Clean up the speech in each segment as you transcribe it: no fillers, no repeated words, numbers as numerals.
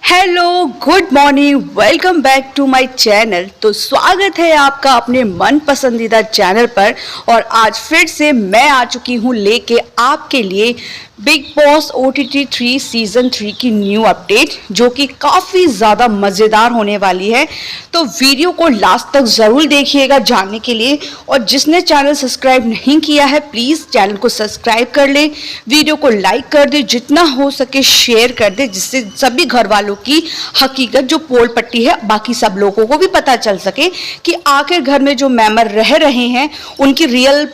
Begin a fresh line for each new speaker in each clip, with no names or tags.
Hello, good morning, welcome back to my channel. तो स्वागत है आपका अपने मन पसंदीदा चैनल पर। और आज फिर से मैं आ चुकी हूँ लेके आपके लिए बिग बॉस OTT 3 सीजन 3 की न्यू अपडेट, जो कि काफ़ी ज़्यादा मज़ेदार होने वाली है। तो वीडियो को लास्ट तक ज़रूर देखिएगा जानने के लिए। और जिसने चैनल सब्सक्राइब नहीं किया है प्लीज़ चैनल को सब्सक्राइब कर ले, वीडियो को लाइक कर दे, जितना हो सके शेयर कर दे, जिससे सभी घर वालों की हकीकत जो पोल पट्टी है बाकी सब लोगों को भी पता चल सके कि आखिर घर में जो मेंबर रह रहे हैं उनकी रियल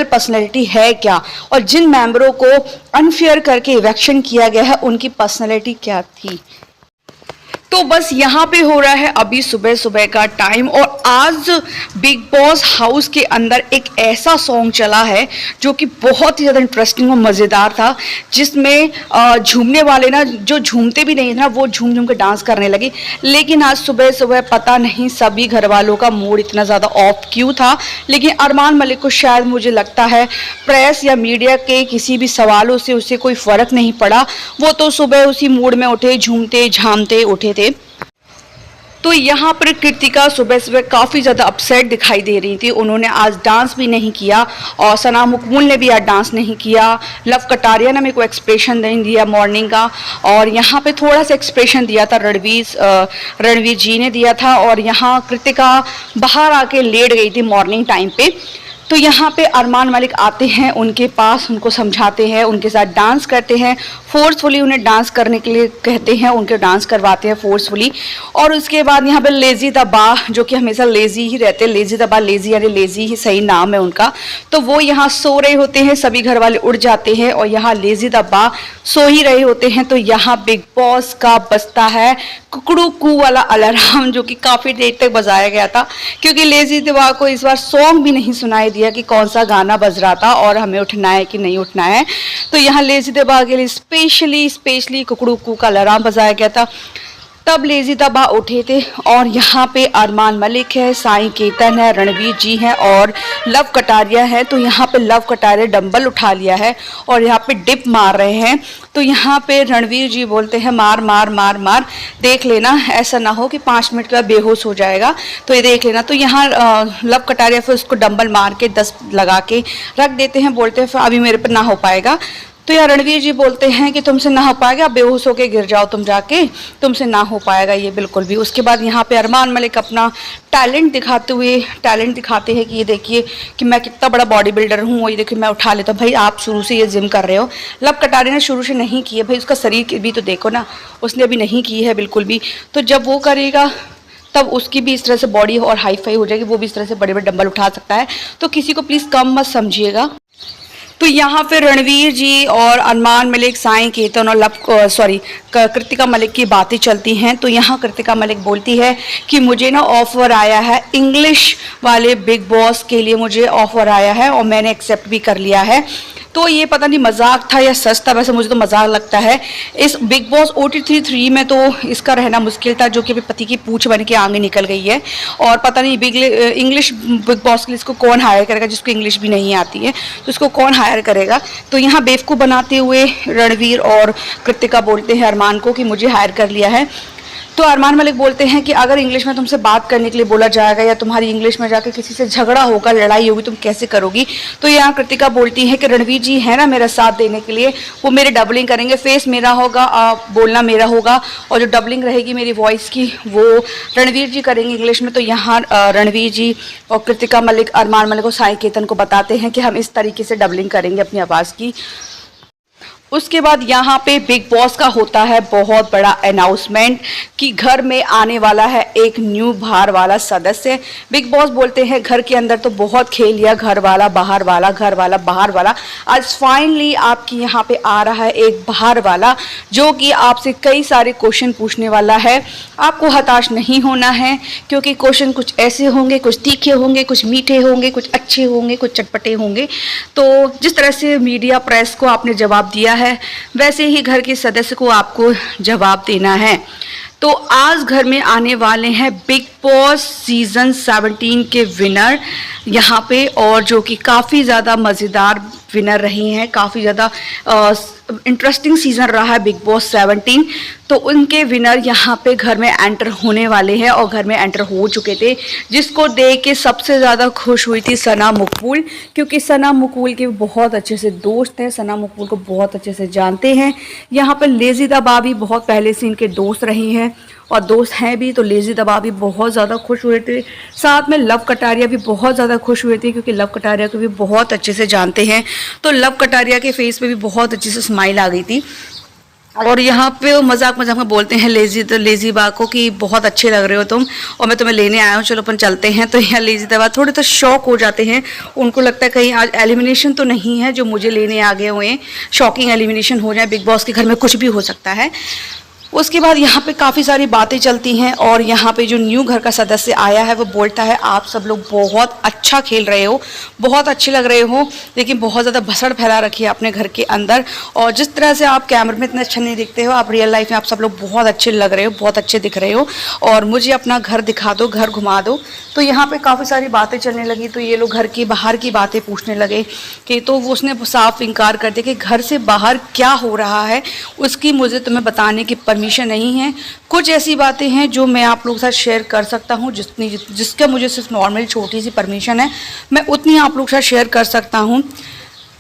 पर्सनैलिटी है क्या, और जिन मेंबरों को अनफेयर करके इवेक्शन किया गया है उनकी पर्सनैलिटी क्या थी। तो बस यहाँ पे हो रहा है अभी सुबह सुबह का टाइम, और आज बिग बॉस हाउस के अंदर एक ऐसा सॉन्ग चला है जो कि बहुत ही ज़्यादा इंटरेस्टिंग और मज़ेदार था, जिसमें झूमने वाले ना जो झूमते भी नहीं थे ना वो झूम झूम के डांस करने लगे। लेकिन आज सुबह सुबह पता नहीं सभी घर वालों का मूड इतना ज़्यादा ऑफ क्यों था, लेकिन अरमान मलिक को शायद मुझे लगता है प्रेस या मीडिया के किसी भी सवालों से उसे कोई फ़र्क नहीं पड़ा। वो तो सुबह उसी मूड में उठे, झूमते झामते उठे थे। तो यहाँ पर कृतिका सुबह सुबह काफ़ी ज़्यादा अपसेट दिखाई दे रही थी। उन्होंने आज डांस भी नहीं किया, और सना मुकबुल ने भी आज डांस नहीं किया। लव कटारिया ने मेरे को एक्सप्रेशन नहीं दिया मॉर्निंग का, और यहाँ पे थोड़ा सा एक्सप्रेशन दिया था रणवीर जी ने दिया था। और यहाँ कृतिका बाहर आके लेट गई थी मॉर्निंग टाइम पे। तो यहाँ पे अरमान मलिक आते हैं उनके पास, उनको समझाते हैं, उनके साथ डांस करते हैं, फोर्सफुली उन्हें डांस करने के लिए कहते हैं, उनके डांस करवाते हैं फोर्सफुली। और उसके बाद यहाँ पे लेजी दबा, जो कि हमेशा लेजी ही रहते हैं, लेजी दबा, लेजी यानी लेजी ही सही नाम है उनका, तो वो यहाँ सो रहे होते हैं, सभी घर वाले उड़ जाते हैं और यहाँ लेजी दबा सो ही रहे होते हैं। तो यहाँ बिग बॉस का बजता है कुकड़ू कू वाला अलार्म, जो कि काफ़ी देर तक बजाया गया था, क्योंकि लेजी दबा को इस बार सॉन्ग भी नहीं सुनाई दिया कि कौन सा गाना बज रहा था और हमें उठना है कि नहीं उठना है। तो यहाँ लेजी दबा के लिए स्पेशली कुकड़ू कू का अलार्म बजाया गया था। तब लेजी दबा उठे थे, और यहाँ पे अरमान मलिक है, साई केतन है, रणवीर जी हैं और लव कटारिया है। तो यहाँ पे लव कटारिया डंबल उठा लिया है और यहाँ पे डिप मार रहे हैं। तो यहाँ पे रणवीर जी बोलते हैं मार मार मार मार, देख लेना ऐसा ना हो कि 5 मिनट के बाद बेहोश हो जाएगा, तो ये देख लेना। तो यहाँ लव कटारिया फिर उसको डंबल मार के 10 लगा के रख देते हैं, बोलते हैं फिर अभी मेरे पर ना हो पाएगा। तो यार रणवीर जी बोलते हैं कि तुमसे ना हो पाएगा, बेहोश होके गिर जाओ तुम जाके, तुमसे ना हो पाएगा ये बिल्कुल भी। उसके बाद यहाँ पे अरमान मलिक अपना टैलेंट दिखाते हैं कि ये देखिए कि मैं कितना बड़ा बॉडी बिल्डर हूँ, ये देखिए मैं उठा लेता हूँ। भाई आप शुरू से ये जिम कर रहे हो, लव कटारिया ने शुरू से नहीं की है, भाई उसका शरीर भी तो देखो ना, उसने अभी नहीं की है बिल्कुल भी। तो जब वो करेगा तब उसकी भी इस तरह से बॉडी और हाई फाई हो जाएगी, वो भी इस तरह से बड़े बड़े डंबल उठा सकता है। तो किसी को प्लीज़ कम मत समझिएगा। तो यहाँ पे रणवीर जी और अरमान मलिक, साई केतन और कृतिका मलिक की बातें चलती हैं। तो यहाँ कृतिका मलिक बोलती है कि मुझे ना ऑफ़र आया है इंग्लिश वाले बिग बॉस के लिए, मुझे ऑफ़र आया है और मैंने एक्सेप्ट भी कर लिया है। तो ये पता नहीं मजाक था या सच था, वैसे मुझे तो मजाक लगता है। इस बिग बॉस OTT 3 में तो इसका रहना मुश्किल था, जो कि अभी पति की पूंछ बन के आगे निकल गई है। और पता नहीं इंग्लिश बिग बॉस के लिए इसको कौन हायर करेगा, जिसको इंग्लिश भी नहीं आती है तो इसको कौन हायर करेगा। तो यहाँ बेवकूफ़ बनाते हुए रणवीर और कृतिका बोलते हैं अरमान को कि मुझे हायर कर लिया है। तो अरमान मलिक बोलते हैं कि अगर इंग्लिश में तुमसे बात करने के लिए बोला जाएगा या तुम्हारी इंग्लिश में जाकर किसी से झगड़ा होगा, लड़ाई होगी, तुम कैसे करोगी। तो यहाँ कृतिका बोलती है कि रणवीर जी है ना मेरा साथ देने के लिए, वो मेरे डबलिंग करेंगे, फेस मेरा होगा, बोलना मेरा होगा, और जो डबलिंग रहेगी मेरी वॉइस की वो रणवीर जी करेंगे इंग्लिश में। तो यहाँ रणवीर जी और कृतिका मलिक अरमान मलिक और साई केतन को बताते हैं कि हम इस तरीके से डबलिंग करेंगे अपनी आवाज़ की। उसके बाद यहाँ पे बिग बॉस का होता है बहुत बड़ा अनाउंसमेंट कि घर में आने वाला है एक न्यू बाहर वाला सदस्य। बिग बॉस बोलते हैं घर के अंदर तो बहुत खेल लिया, घर वाला बाहर वाला, घर वाला बाहर वाला, आज फाइनली आपकी यहाँ पे आ रहा है एक बाहर वाला, जो कि आपसे कई सारे क्वेश्चन पूछने वाला है। आपको हताश नहीं होना है, क्योंकि क्वेश्चन कुछ ऐसे होंगे, कुछ तीखे होंगे, कुछ मीठे होंगे, कुछ अच्छे होंगे, कुछ चटपटे होंगे। तो जिस तरह से मीडिया प्रेस को आपने जवाब दिया है वैसे ही घर के सदस्य को आपको जवाब देना है। तो आज घर में आने वाले हैं बिग बॉस सीजन 17 के विनर यहाँ पे, और जो कि काफ़ी ज़्यादा मज़ेदार विनर रही हैं, काफ़ी ज़्यादा इंटरेस्टिंग सीज़न रहा है बिग बॉस 17। तो उनके विनर यहाँ पे घर में एंटर होने वाले हैं और घर में एंटर हो चुके थे, जिसको देख के सबसे ज़्यादा खुश हुई थी सना मकबूल, क्योंकि सना मकबूल के बहुत अच्छे से दोस्त हैं, सना मकबूल को बहुत अच्छे से जानते हैं। यहाँ पर लेज़ी दबा भी बहुत पहले से इनके दोस्त रही हैं और दोस्त हैं भी, तो लेज़ी दबा भी बहुत ज़्यादा खुश हुए थे। साथ में लव कटारिया भी बहुत ज़्यादा खुश हुए थे, क्योंकि लव कटारिया को भी बहुत अच्छे से जानते हैं। तो लव कटारिया के फेस पे भी बहुत अच्छे से स्माइल आ गई थी। और यहाँ पे मजाक मजाक में बोलते हैं लेज़ी बा को कि बहुत अच्छे लग रहे हो तुम, और मैं तुम्हें लेने आया हूँ, चलो अपन चलते हैं। तो यहाँ लेज़ी दबा थोड़े तो शॉक हो जाते हैं, उनको लगता है कहीं आज एलिमिनेशन तो नहीं है जो मुझे लेने आ गए हुए, शॉकिंग एलिमिनेशन हो जाए, बिग बॉस के घर में कुछ भी हो सकता है। उसके बाद यहाँ पे काफ़ी सारी बातें चलती हैं और यहाँ पे जो न्यू घर का सदस्य आया है वो बोलता है आप सब लोग बहुत अच्छा खेल रहे हो, बहुत अच्छे लग रहे हो, लेकिन बहुत ज़्यादा भसड़ फैला रखी है अपने घर के अंदर, और जिस तरह से आप कैमरे में इतने अच्छे नहीं दिखते हो, आप रियल लाइफ में आप सब लोग बहुत अच्छे लग रहे हो, बहुत अच्छे दिख रहे हो, और मुझे अपना घर दिखा दो, घर घुमा दो। तो यहाँ पर काफ़ी सारी बातें चलने लगी। तो ये लोग घर की बाहर की बातें पूछने लगे कि, तो उसने साफ इनकार कर दिया कि घर से बाहर क्या हो रहा है उसकी मुझे तुम्हें बताने की परमिशन नहीं है। कुछ ऐसी बातें हैं जो मैं आप लोगों के साथ शेयर कर सकता हूँ, जिसका मुझे सिर्फ नॉर्मल छोटी सी परमिशन है, मैं उतनी आप लोगों के साथ शेयर कर सकता हूँ।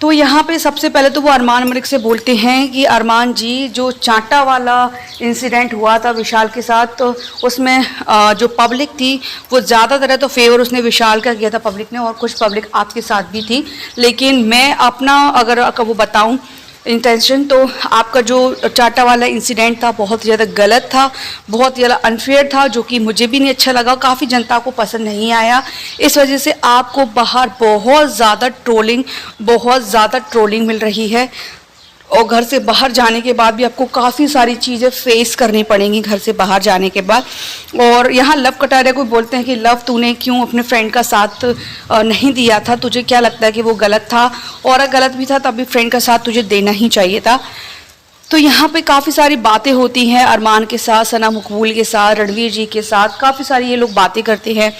तो यहाँ पे सबसे पहले तो वो अरमान मलिक से बोलते हैं कि अरमान जी, जो चांटा वाला इंसिडेंट हुआ था विशाल के साथ, तो उसमें जो पब्लिक थी वो ज़्यादातर तो फेवर उसने विशाल का किया था पब्लिक ने, और कुछ पब्लिक आपके साथ भी थी, लेकिन मैं अपना अगर वो बताऊँ इंटेंशन, तो आपका जो चाटा वाला इंसिडेंट था बहुत ज़्यादा गलत था, बहुत ज़्यादा अनफेयर था, जो कि मुझे भी नहीं अच्छा लगा, काफ़ी जनता को पसंद नहीं आया। इस वजह से आपको बाहर बहुत ज़्यादा ट्रोलिंग मिल रही है, और घर से बाहर जाने के बाद भी आपको काफ़ी सारी चीज़ें फेस करनी पड़ेंगी घर से बाहर जाने के बाद। और यहाँ लव कटारिया को बोलते हैं कि लव, तूने क्यों अपने फ्रेंड का साथ नहीं दिया था, तुझे क्या लगता है कि वो गलत था, और अगर गलत भी था तब भी फ्रेंड का साथ तुझे देना ही चाहिए था। तो यहाँ पे काफ़ी सारी बातें होती हैं अरमान के साथ, सना मकबूल के साथ, रणवीर जी के साथ, काफ़ी सारी ये लोग बातें करते हैं।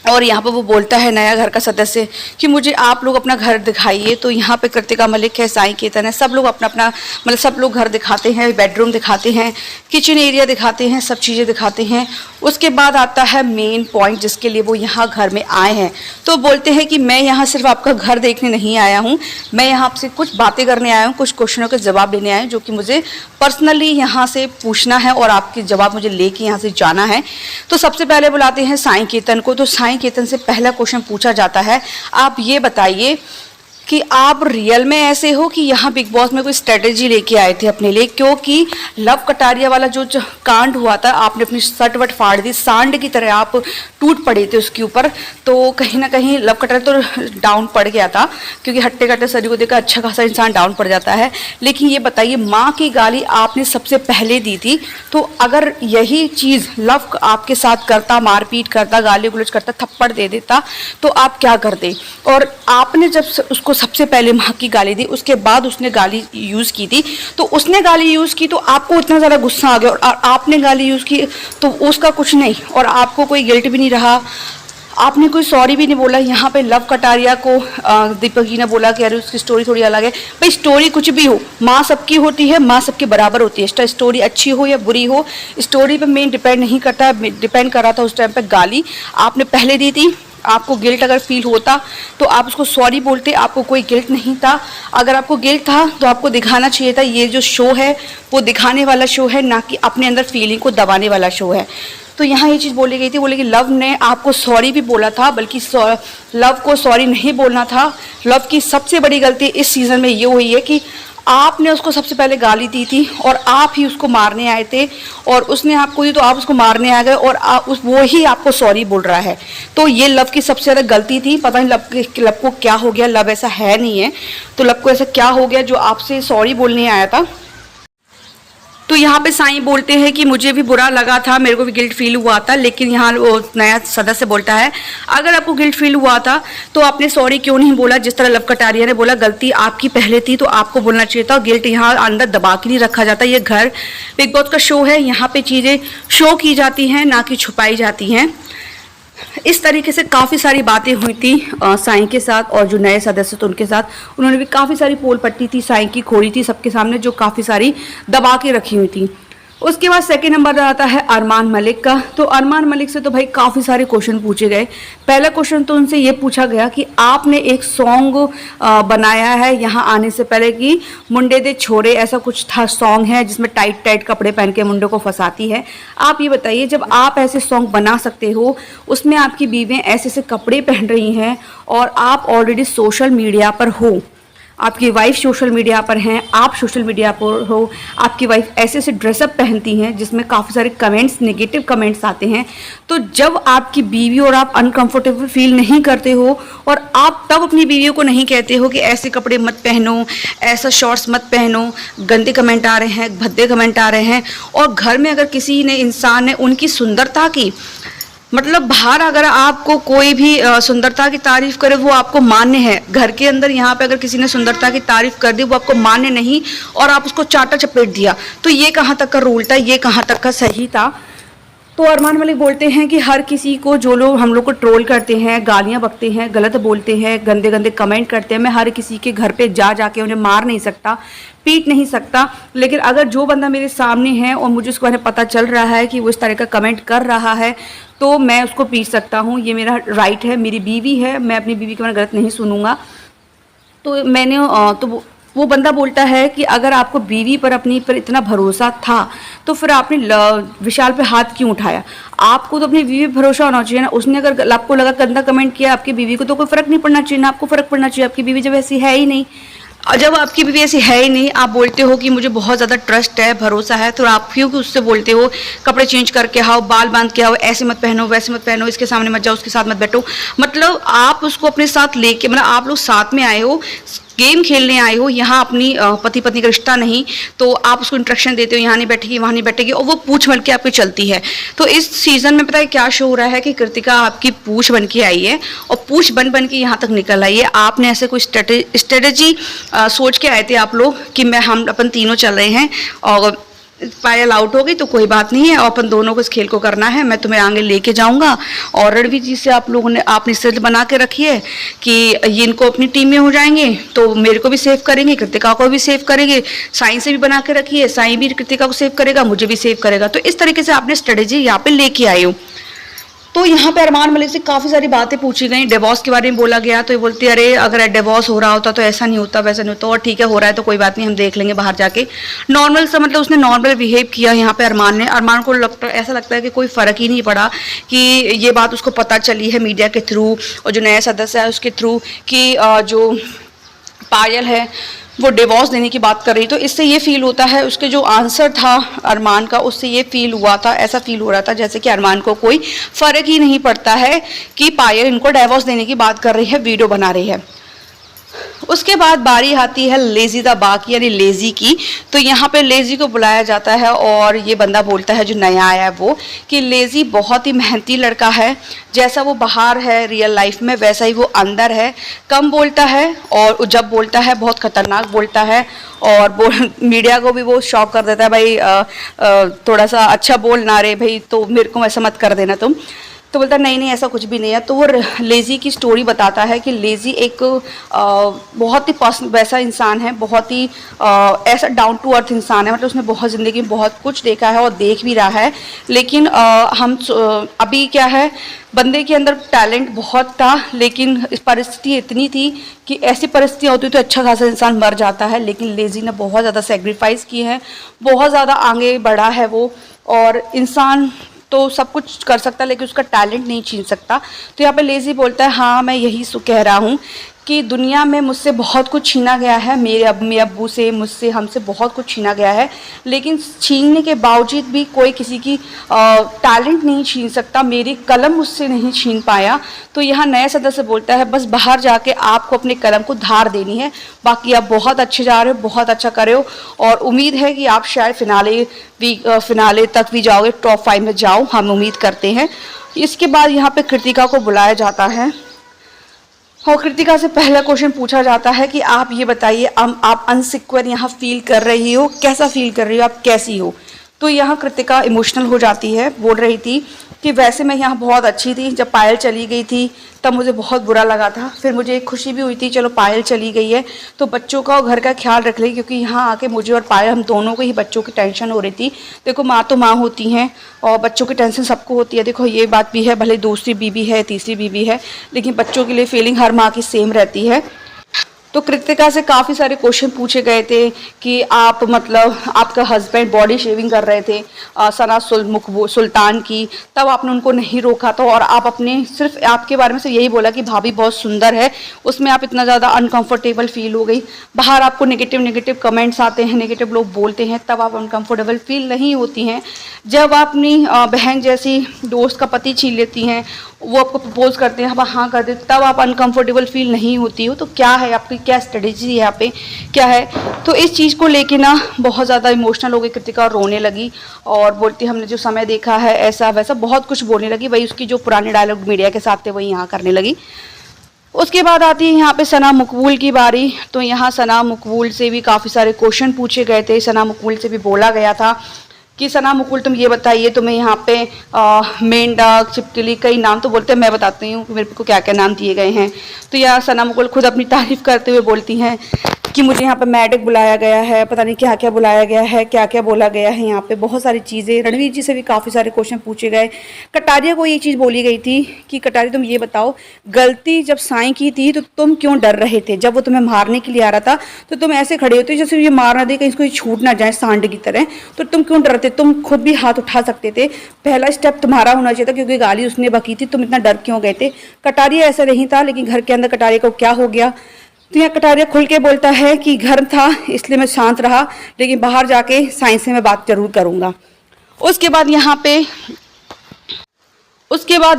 और यहाँ पर वो बोलता है नया घर का सदस्य कि मुझे आप लोग अपना घर दिखाइए। तो यहाँ पे कृतिका मलिक है, साई केतन है, सब लोग अपना अपना मतलब सब लोग घर दिखाते हैं, बेडरूम दिखाते हैं, किचन एरिया दिखाते हैं, सब चीज़ें दिखाते हैं। उसके बाद आता है मेन पॉइंट जिसके लिए वो यहाँ घर में आए हैं। तो बोलते हैं कि मैं यहाँ सिर्फ आपका घर देखने नहीं आया हूँ, मैं यहाँ आपसे कुछ बातें करने आया हूँ, कुछ क्वेश्चनों के जवाब लेने आया हूँ, जो कि मुझे पर्सनली यहाँ से पूछना है और आपके जवाब मुझे लेके यहाँ से जाना है। तो सबसे पहले बुलाते हैं साई केतन को। तो साई केतन से पहला क्वेश्चन पूछा जाता है, आप ये बताइए कि आप रियल में ऐसे हो कि यहाँ बिग बॉस में कोई स्ट्रेटेजी लेके आए थे अपने लिए, क्योंकि लव कटारिया वाला जो कांड हुआ था, आपने अपनी शर्ट वट फाड़ दी, सांड की तरह आप टूट पड़े थे उसके ऊपर। तो कहीं ना कहीं लव कटारिया तो डाउन पड़ गया था, क्योंकि हट्टे कट्टे शरीर को देखकर अच्छा खासा इंसान डाउन पड़ जाता है। लेकिन ये बताइए, माँ की गाली आपने सबसे पहले दी थी, तो अगर यही चीज़ लव आपके साथ करता, मारपीट करता, गाली गुलच करता, थप्पड़ दे देता, तो आप क्या करते? और आपने जब उसको सबसे पहले माँ की गाली दी, उसके बाद उसने गाली यूज़ की थी, तो उसने गाली यूज़ की तो आपको इतना ज़्यादा गुस्सा आ गया, और आपने गाली यूज़ की तो उसका कुछ नहीं, और आपको कोई गिल्ट भी नहीं रहा, आपने कोई सॉरी भी नहीं बोला। यहाँ पे लव कटारिया को दीपक जी ने बोला कि अरे उसकी स्टोरी थोड़ी अलग है। भाई स्टोरी कुछ भी हो, माँ सबकी होती है, माँ सबके बराबर होती है, स्टोरी अच्छी हो या बुरी हो, स्टोरी पे मेन डिपेंड नहीं करता, डिपेंड कर रहा था उस टाइम पे गाली आपने पहले दी थी। आपको गिल्ट अगर फील होता तो आप उसको सॉरी बोलते, आपको कोई गिल्ट नहीं था। अगर आपको गिल्ट था तो आपको दिखाना चाहिए था। ये जो शो है वो दिखाने वाला शो है, ना कि अपने अंदर फीलिंग को दबाने वाला शो है। तो यहाँ ये चीज़ बोली गई थी, बोले कि लव ने आपको सॉरी भी बोला था, बल्कि लव को सॉरी नहीं बोलना था। लव की सबसे बड़ी गलती इस सीज़न में ये हुई है कि आपने उसको सबसे पहले गाली दी थी और आप ही उसको मारने आए थे, और उसने आपको दी तो आप उसको मारने आ गए, और वो ही आपको सॉरी बोल रहा है। तो ये लव की सबसे ज़्यादा गलती थी। पता नहीं लव को क्या हो गया, लव ऐसा है नहीं है, तो लव को ऐसा क्या हो गया जो आपसे सॉरी बोलने आया था। तो यहाँ पे साईं बोलते हैं कि मुझे भी बुरा लगा था, मेरे को भी गिल्ट फील हुआ था, लेकिन यहाँ वो नया सदस्य बोलता है अगर आपको गिल्ट फील हुआ था तो आपने सॉरी क्यों नहीं बोला? जिस तरह लव कटारिया ने बोला, गलती आपकी पहले थी तो आपको बोलना चाहिए था। गिल्ट यहाँ अंदर दबा के नहीं रखा जाता। ये घर बिग बॉस का शो है, यहाँ पे चीज़ें शो की जाती हैं, ना कि छुपाई जाती हैं। इस तरीके से काफ़ी सारी बातें हुई थी साईं के साथ, और जो नए सदस्य थे उनके साथ उन्होंने भी काफ़ी सारी पोल पट्टी थी, साईं की खोड़ी थी सबके सामने, जो काफ़ी सारी दबा के रखी हुई थी। उसके बाद सेकंड नंबर आता है अरमान मलिक का। तो अरमान मलिक से तो भाई काफ़ी सारे क्वेश्चन पूछे गए। पहला क्वेश्चन तो उनसे ये पूछा गया कि आपने एक सॉन्ग बनाया है यहाँ आने से पहले कि मुंडे दे छोरे, ऐसा कुछ था सॉन्ग है जिसमें टाइट टाइट कपड़े पहन के मुंडे को फंसाती है। आप ये बताइए, जब आप ऐसे सॉन्ग बना सकते हो, उसमें आपकी बीवियाँ ऐसे ऐसे कपड़े पहन रही हैं और आप ऑलरेडी सोशल मीडिया पर हो, आपकी वाइफ सोशल मीडिया पर हैं, आप सोशल मीडिया पर हो, आपकी वाइफ ऐसे ऐसे ड्रेसअप पहनती हैं जिसमें काफ़ी सारे कमेंट्स, नेगेटिव कमेंट्स आते हैं, तो जब आपकी बीवी और आप अनकंफर्टेबल फील नहीं करते हो और आप तब अपनी बीवियों को नहीं कहते हो कि ऐसे कपड़े मत पहनो, ऐसा शॉर्ट्स मत पहनो, गंदे कमेंट आ रहे हैं, भद्दे कमेंट आ रहे हैं, और घर में अगर किसी ने इंसान ने उनकी सुंदरता की, मतलब बाहर अगर आपको कोई भी सुंदरता की तारीफ करे वो आपको मान्य है, घर के अंदर यहाँ पे अगर किसी ने सुंदरता की तारीफ कर दी वो आपको मान्य नहीं और आप उसको चाटा चपेट दिया, तो ये कहाँ तक का रूल था, ये कहाँ तक का सही था। तो अरमान मलिक बोलते हैं कि हर किसी को, जो लोग हम लोग को ट्रोल करते हैं, गालियां बकते हैं, गलत बोलते हैं, गंदे गंदे कमेंट करते हैं, मैं हर किसी के घर पे जा जाके उन्हें मार नहीं सकता, पीट नहीं सकता, लेकिन अगर जो बंदा मेरे सामने है और मुझे उसके बारे में पता चल रहा है कि वो इस तरह का कमेंट कर रहा है तो मैं उसको पीट सकता हूँ, ये मेरा राइट है, मेरी बीवी है, मैं अपनी बीवी के बारे में गलत नहीं सुनूंगा। तो मैंने तो वो बंदा बोलता है कि अगर आपको बीवी पर अपनी पर इतना भरोसा था तो फिर आपने विशाल पे हाथ क्यों उठाया? आपको तो अपनी बीवी पर भरोसा होना चाहिए ना। उसने अगर आपको लगा गंदा कमेंट किया आपकी बीवी को, तो कोई फर्क नहीं पड़ना चाहिए ना, आपको फर्क पड़ना चाहिए। आपकी बीवी जब ऐसी है ही नहीं, और जब आपकी बीवी ऐसी है ही नहीं, आप बोलते हो कि मुझे बहुत ज़्यादा ट्रस्ट है, भरोसा है, तो आप क्यों कि उससे बोलते हो कपड़े चेंज करके आओ, बाल बांध के आओ, ऐसे मत पहनो, वैसे मत पहनो, इसके सामने मत जाओ, उसके साथ मत बैठो। मतलब आप उसको अपने साथ लेके, मतलब आप लोग साथ में आए हो, गेम खेलने आए हो, यहाँ अपनी पति पत्नी का रिश्ता नहीं, तो आप उसको इंस्ट्रक्शन देते हो यहाँ नहीं बैठेगी, वहाँ नहीं बैठेगी, और वो पूछ बन के आपकी चलती है। तो इस सीज़न में पता है क्या शो हो रहा है कि कृतिका आपकी पूछ बन के आई है और पूछ बन बन के यहाँ तक निकल आई है। आपने ऐसे कोई स्ट्रेटेजी सोच के आए थे आप लोग कि हम अपन तीनों चल रहे हैं और पायल आउट हो गई तो कोई बात नहीं है, और अपन दोनों को इस खेल को करना है, मैं तुम्हें आगे लेके जाऊंगा। और रणवीर जी से आप लोगों ने आपने सेट बना के रखी है कि ये इनको अपनी टीम में हो जाएंगे तो मेरे को भी सेव करेंगे, कृतिका को भी सेव करेंगे, साईं से भी बना के रखी है, साईं भी कृतिका को सेव करेगा, मुझे भी सेव करेगा। तो इस तरीके से आपने स्ट्रेटेजी यहाँ पे लेके आए हो। तो यहाँ पे अरमान मलिक से काफ़ी सारी बातें पूछी गई, डिवोर्स के बारे में बोला गया, तो ये बोलती है अरे अगर डिवोर्स हो रहा होता तो ऐसा नहीं होता, वैसा नहीं होता, और ठीक है हो रहा है तो कोई बात नहीं, हम देख लेंगे बाहर जाके। नॉर्मल सा, मतलब उसने नॉर्मल बिहेव किया यहाँ पे अरमान ने। अरमान को ऐसा लगता है कि कोई फ़र्क ही नहीं पड़ा कि ये बात उसको पता चली है मीडिया के थ्रू और जो नया सदस्य है उसके थ्रू कि जो पायल है वो डिवोर्स देने की बात कर रही। तो इससे ये फील होता है, उसके जो आंसर था अरमान का, उससे ये फील हुआ था, ऐसा फील हो रहा था जैसे कि अरमान को कोई फ़र्क ही नहीं पड़ता है कि पायल इनको डिवोर्स देने की बात कर रही है, वीडियो बना रही है। उसके बाद बारी आती है लेजी द बाग यानी लेजी की। तो यहाँ पे लेजी को बुलाया जाता है और ये बंदा बोलता है जो नया आया है वो, कि लेजी बहुत ही मेहनती लड़का है, जैसा वो बाहर है रियल लाइफ में वैसा ही वो अंदर है, कम बोलता है और जब बोलता है बहुत खतरनाक बोलता है, और मीडिया को भी वो शॉक कर देता है, भाई थोड़ा सा अच्छा बोल ना रे भाई, तो मेरे को ऐसा मत कर देना तुम। तो बोलता नहीं नहीं ऐसा कुछ भी नहीं है। तो वो लेज़ी की स्टोरी बताता है कि लेज़ी एक बहुत ही वैसा इंसान है, बहुत ही ऐसा डाउन टू अर्थ इंसान है, मतलब उसने बहुत ज़िंदगी में बहुत कुछ देखा है और देख भी रहा है। लेकिन हम अभी क्या है, बंदे के अंदर टैलेंट बहुत था लेकिन इस परिस्थिति इतनी थी कि ऐसी परिस्थितियाँ होती तो अच्छा खासा इंसान मर जाता है। लेकिन लेज़ी ने बहुत ज़्यादा सेक्रीफाइस की है, बहुत ज़्यादा आगे बढ़ा है वो, और इंसान तो सब कुछ कर सकता है लेकिन उसका टैलेंट नहीं छीन सकता। तो यहाँ पे लेज़ी बोलता है हाँ मैं यही कह रहा हूँ कि दुनिया में मुझसे बहुत कुछ छीना गया है, मेरे अब्बू से, मुझसे, हमसे बहुत कुछ छीना गया है, लेकिन छीनने के बावजूद भी कोई किसी की टैलेंट नहीं छीन सकता, मेरी कलम मुझसे नहीं छीन पाया। तो यहाँ नया सदस्य बोलता है बस बाहर जाके आपको अपने कलम को धार देनी है, बाकी आप बहुत अच्छे जा रहे हो, बहुत अच्छा कर रहे हो, और उम्मीद है कि आप शायद फिनाले तक भी जाओगे, टॉप 5 में जाओ, हम उम्मीद करते हैं। इसके बाद यहाँ पे कृतिका को बुलाया जाता है और कृतिका से पहला क्वेश्चन पूछा जाता है कि आप ये बताइए आप अनसिक्योर यहाँ फील कर रही हो, कैसा फील कर रही हो, आप कैसी हो? तो यहाँ कृतिका इमोशनल हो जाती है, बोल रही थी कि वैसे मैं यहाँ बहुत अच्छी थी, जब पायल चली गई थी तब मुझे बहुत बुरा लगा था, फिर मुझे एक खुशी भी हुई थी चलो पायल चली गई है तो बच्चों का और घर का ख्याल रख रही, क्योंकि यहाँ आके मुझे और पायल हम दोनों को ही बच्चों की टेंशन हो रही थी। देखो माँ तो माँ होती हैं और बच्चों की टेंशन सबको होती है, देखो ये बात भी है, भले दूसरी बीबी है तीसरी बीबी है लेकिन बच्चों के लिए फीलिंग हर माँ की सेम रहती है। तो कृतिका से काफ़ी सारे क्वेश्चन पूछे गए थे कि आप मतलब आपका हस्बैंड बॉडी शेविंग कर रहे थे सना सुल्तान की, तब आपने उनको नहीं रोका था और आप अपने सिर्फ आपके बारे में से यही बोला कि भाभी बहुत सुंदर है, उसमें आप इतना ज़्यादा अनकंफर्टेबल फील हो गई। बाहर आपको नेगेटिव कमेंट्स आते हैं, नेगेटिव लोग बोलते हैं, तब आप अनकंफर्टेबल फील नहीं होती हैं। जब आप अपनी बहन जैसी दोस्त का पति छीन लेती हैं, वो आपको प्रपोज करते हैं, आप हाँ कर देते, तब आप अनकंफर्टेबल फील नहीं होती हो। तो क्या है आपकी क्या स्ट्रेटेजी है यहाँ पे क्या है? तो इस चीज़ को लेके ना बहुत ज़्यादा इमोशनल हो गई कृतिका और रोने लगी और बोलती हमने जो समय देखा है ऐसा वैसा बहुत कुछ बोलने लगी। वही उसकी जो पुराने डायलॉग मीडिया के साथ थे वही यहाँ करने लगी। उसके बाद आती है यहाँ पे सना मकबूल की बारी। तो यहाँ सना मकबूल से भी काफ़ी सारे क्वेश्चन पूछे गए थे। सना मकबूल से भी बोला गया था कि सना मुकुल तुम ये बताइए, तुम्हें यहाँ पे मेंढक छिपकली कई नाम तो बोलते हैं, मैं बताती हूँ मेरे को क्या क्या नाम दिए गए हैं। तो यहाँ सना मुकुल खुद अपनी तारीफ करते हुए बोलती हैं कि मुझे यहाँ पे मैडक बुलाया गया है, पता नहीं क्या क्या बुलाया गया है, क्या क्या बोला गया है, यहाँ पे बहुत सारी चीज़ें। रणवीर जी से भी काफ़ी सारे क्वेश्चन पूछे गए। कटारिया को ये चीज़ बोली गई थी कि कटारिया तुम ये बताओ, गलती जब साईं की थी तो तुम क्यों डर रहे थे? जब वो तुम्हें मारने के लिए आ रहा था तो तुम ऐसे खड़े होते जैसे ये मार ना दे, कहीं इसको छूट ना जाए सांड की तरह, तो तुम क्यों डरते? तुम खुद भी हाथ उठा सकते थे, पहला स्टेप तुम्हारा होना चाहिए था, क्योंकि गाली उसने बकी थी, तुम इतना डर क्यों गए थे? कटारिया ऐसा नहीं था, लेकिन घर के अंदर कटारिया को क्या हो गया? तो यहाँ कटारिया खुल के बोलता है कि घर था इसलिए मैं शांत रहा, लेकिन बाहर जाके साइंस से मैं बात जरूर करूँगा। उसके बाद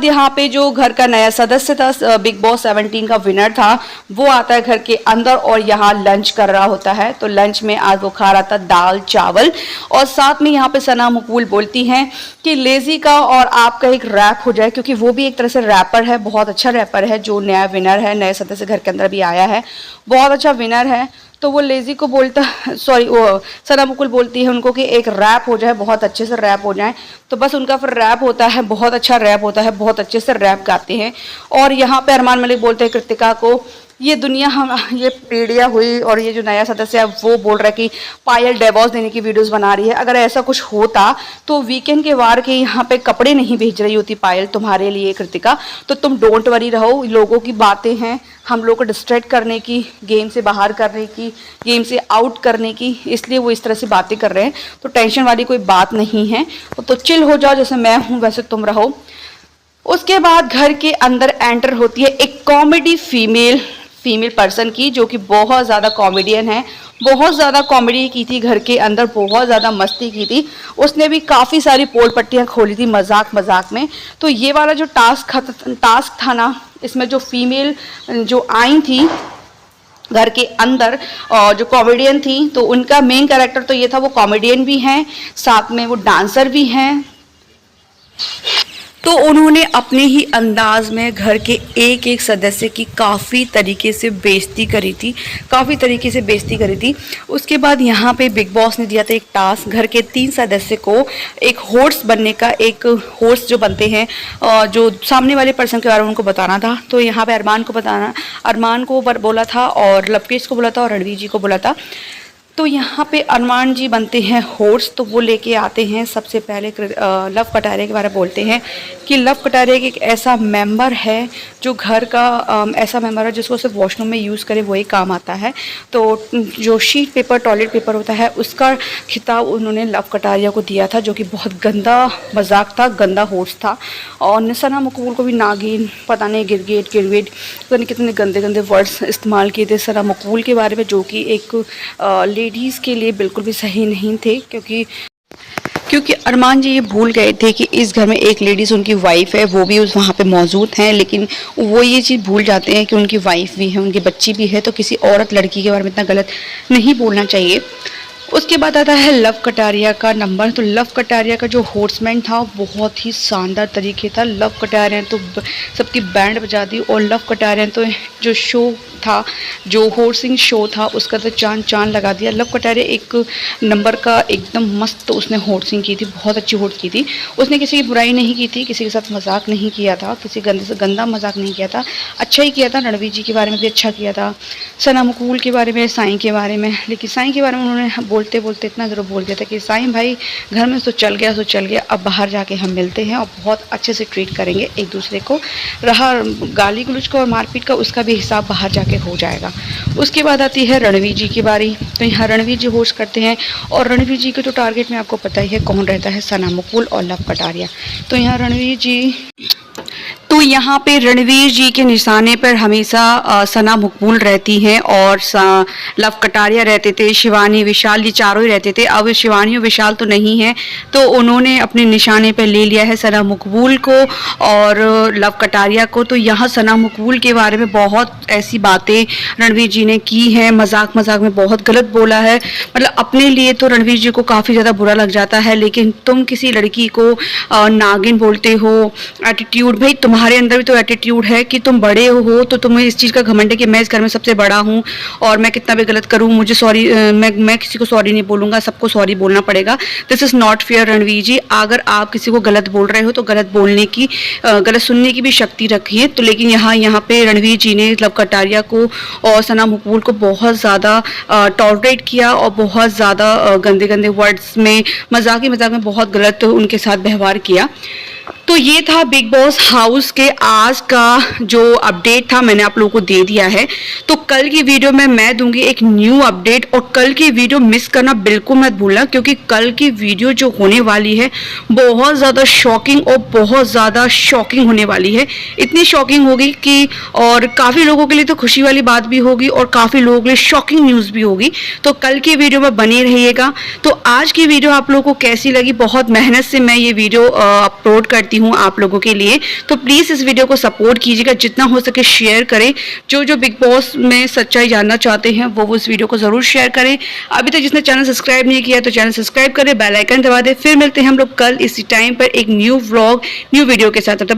यहाँ पे जो घर का नया सदस्य था, बिग बॉस 17 का विनर था, वो आता है घर के अंदर और यहाँ लंच कर रहा होता है। तो लंच में आज वो खा रहा था दाल चावल और साथ में यहाँ पे सना मकबूल बोलती हैं कि लेजी का और आपका एक रैप हो जाए, क्योंकि वो भी एक तरह से रैपर है, बहुत अच्छा रैपर है, जो नया विनर है, नए सदस्य घर के अंदर भी आया है, बहुत अच्छा विनर है। तो वो लेजी को बोलता वो सना मुकुल बोलती है उनको कि एक रैप हो जाए, बहुत अच्छे से रैप हो जाए। तो बस उनका फिर रैप होता है, बहुत अच्छा रैप होता है, बहुत अच्छे से रैप गाते हैं। और यहाँ पे अरमान मलिक बोलते हैं कृतिका को, ये दुनिया हम ये पीढ़िया हुई और ये जो नया सदस्य है वो बोल रहा है कि पायल डिवोर्स देने की वीडियोस बना रही है। अगर ऐसा कुछ होता तो वीकेंड के वार के यहाँ पे कपड़े नहीं भेज रही होती पायल तुम्हारे लिए कृतिका। तो तुम डोंट वरी रहो, लोगों की बातें हैं, हम लोग को डिस्ट्रैक्ट करने की, गेम से बाहर करने की, गेम से आउट करने की, इसलिए वो इस तरह से बातें कर रहे हैं। तो टेंशन वाली कोई बात नहीं है, तो चिल हो जाओ, जैसे मैं हूँ वैसे तुम रहो। उसके बाद घर के अंदर एंटर होती है एक कॉमेडी फीमेल पर्सन की, जो कि बहुत ज़्यादा कॉमेडियन है, बहुत ज़्यादा कॉमेडी की थी, घर के अंदर बहुत ज़्यादा मस्ती की थी। उसने भी काफ़ी सारी पोल पट्टियाँ खोली थी मजाक में। तो ये वाला जो टास्क था ना, इसमें जो फीमेल जो आई थी घर के अंदर और जो कॉमेडियन थी, तो उनका मेन कैरेक्टर तो ये था, वो कॉमेडियन भी हैं, साथ में वो डांसर भी हैं। तो उन्होंने अपने ही अंदाज में घर के एक एक सदस्य की काफ़ी तरीके से बेइज्जती करी थी। उसके बाद यहाँ पे बिग बॉस ने दिया था एक टास्क, घर के 3 सदस्य को एक होस्ट बनने का, एक होस्ट जो बनते हैं जो सामने वाले पर्सन के बारे में उनको बताना था। तो यहाँ पे अरमान को बोला था और लवकेश को बोला था और रणवीर जी को बोला था। तो यहाँ पे अरमान जी बनते हैं होस्ट। तो वो लेके आते हैं सबसे पहले लव कटारिया के बारे में बोलते हैं कि लव कटारिया एक ऐसा मेंबर है जो घर का ऐसा मेंबर है जिसको सिर्फ वॉशरूम में यूज़ करे वही काम आता है। तो जो शीट पेपर टॉयलेट पेपर होता है उसका खिताब उन्होंने लव कटारिया को दिया था, जो कि बहुत गंदा मजाक था, गंदा होस्ट था। और सना मकबूल को भी नागिन, पता नहीं गिरगिट पता नहीं कितने गंदे गंदे वर्ड्स इस्तेमाल किए थे सना मकबूल के बारे में, जो कि एक लेडीज़ के लिए बिल्कुल भी सही नहीं थे। क्योंकि अरमान जी ये भूल गए थे कि इस घर में एक लेडीज़ उनकी वाइफ है, वो भी वहाँ पे मौजूद हैं, लेकिन वो ये चीज़ भूल जाते हैं कि उनकी वाइफ भी है, उनकी बच्ची भी है। तो किसी औरत लड़की के बारे में इतना गलत नहीं बोलना चाहिए। उसके बाद आता है लव कटारिया का नंबर। तो लव कटारिया का जो हॉर्समैन था बहुत ही शानदार तरीके था। लव कटारिया तो सबकी बैंड बजा दी, और लव कटारिया तो जो शो था, जो हॉर्सिंग शो था, उसका तो चांद लगा दिया। लव कटारिया एक नंबर का एकदम मस्त उसने हॉर्सिंग की थी, बहुत अच्छी हॉर्स की थी। उसने किसी की बुराई नहीं की थी, किसी के साथ मजाक नहीं किया था, किसी गंदे से गंदा मजाक नहीं किया था, अच्छा ही किया था। रणवीर जी के बारे में भी अच्छा किया था, सना मुकुल के बारे में, साईं के बारे में। लेकिन साईं के बारे में उन्होंने बोलते बोलते इतना ज़रूर बोल दिया था कि साईं भाई घर में तो चल गया सो चल गया, अब बाहर जाके हम मिलते हैं और बहुत अच्छे से ट्रीट करेंगे एक दूसरे को। रहा गाली गलौज का और मारपीट का, उसका भी हिसाब बाहर जाके हो जाएगा। उसके बाद आती है रणवीर जी की बारी। तो यहाँ रणवीर जी होस्ट करते हैं, और रणवीर जी के तो टारगेट में आपको पता ही है कौन रहता है, सना मुकुल और लव कटारिया। तो यहाँ रणवीर जी के निशाने पर हमेशा सना मुकबूल रहती हैं, और लव कटारिया रहते थे, शिवानी विशाल, ये चारों ही रहते थे। अब शिवानी और विशाल तो नहीं है, तो उन्होंने अपने निशाने पर ले लिया है सना मुकबूल को और लव कटारिया को। तो यहाँ सना मुकबूल के बारे में बहुत ऐसी बातें रणवीर जी ने की हैं, मजाक में बहुत गलत बोला है। मतलब अपने लिए तो रणवीर जी को काफ़ी ज़्यादा बुरा लग जाता है, लेकिन तुम किसी लड़की को नागिन बोलते हो, एटीट्यूड, भाई तुम्हारे अंदर भी तो एटीट्यूड है कि तुम बड़े हो, तो तुम्हें इस चीज़ का घमंड है कि मैं इस घर में सबसे बड़ा हूँ और मैं कितना भी गलत करूँ मुझे सॉरी, मैं किसी को सॉरी नहीं बोलूँगा, सबको सॉरी बोलना पड़ेगा। This is not fair Ranveer ji. अगर आप किसी को गलत बोल रहे हो तो गलत बोलने की, गलत सुनने की भी शक्ति रखिए। तो लेकिन यहाँ पे रणवीर जी ने लव कटारिया को और सना मुकबूल को बहुत ज़्यादा टॉलरेट किया, और बहुत ज़्यादा गंदे वर्ड्स में, मजाक में बहुत गलत उनके साथ व्यवहार किया। तो ये था बिग बॉस हाउस के आज का जो अपडेट था, मैंने आप लोगों को दे दिया है। तो कल की वीडियो में मैं दूंगी एक न्यू अपडेट, और कल की वीडियो मिस करना बिल्कुल मत भूलना, क्योंकि कल की वीडियो जो होने वाली है बहुत ज़्यादा शॉकिंग और बहुत ज़्यादा शॉकिंग होने वाली है। इतनी शॉकिंग होगी कि, और काफ़ी लोगों के लिए तो खुशी वाली बात भी होगी और काफ़ी लोगों के लिए शॉकिंग न्यूज़ भी होगी। तो कल की वीडियो में बने रहिएगा। तो आज की वीडियो आप लोगों को कैसी लगी? बहुत मेहनत से मैं ये वीडियो अपलोड करती हूँ आप लोगों के लिए, तो प्लीज इस वीडियो को सपोर्ट कीजिएगा, जितना हो सके शेयर करें। जो बिग बॉस में सच्चाई जानना चाहते हैं वो इस वीडियो को जरूर शेयर करें। अभी तक जिसने चैनल सब्सक्राइब नहीं किया तो चैनल सब्सक्राइब करें, बेल आइकन दबा दें। फिर मिलते हैं हम लोग कल इसी टाइम पर एक न्यू व्लॉग, न्यू वीडियो के साथ। बाय।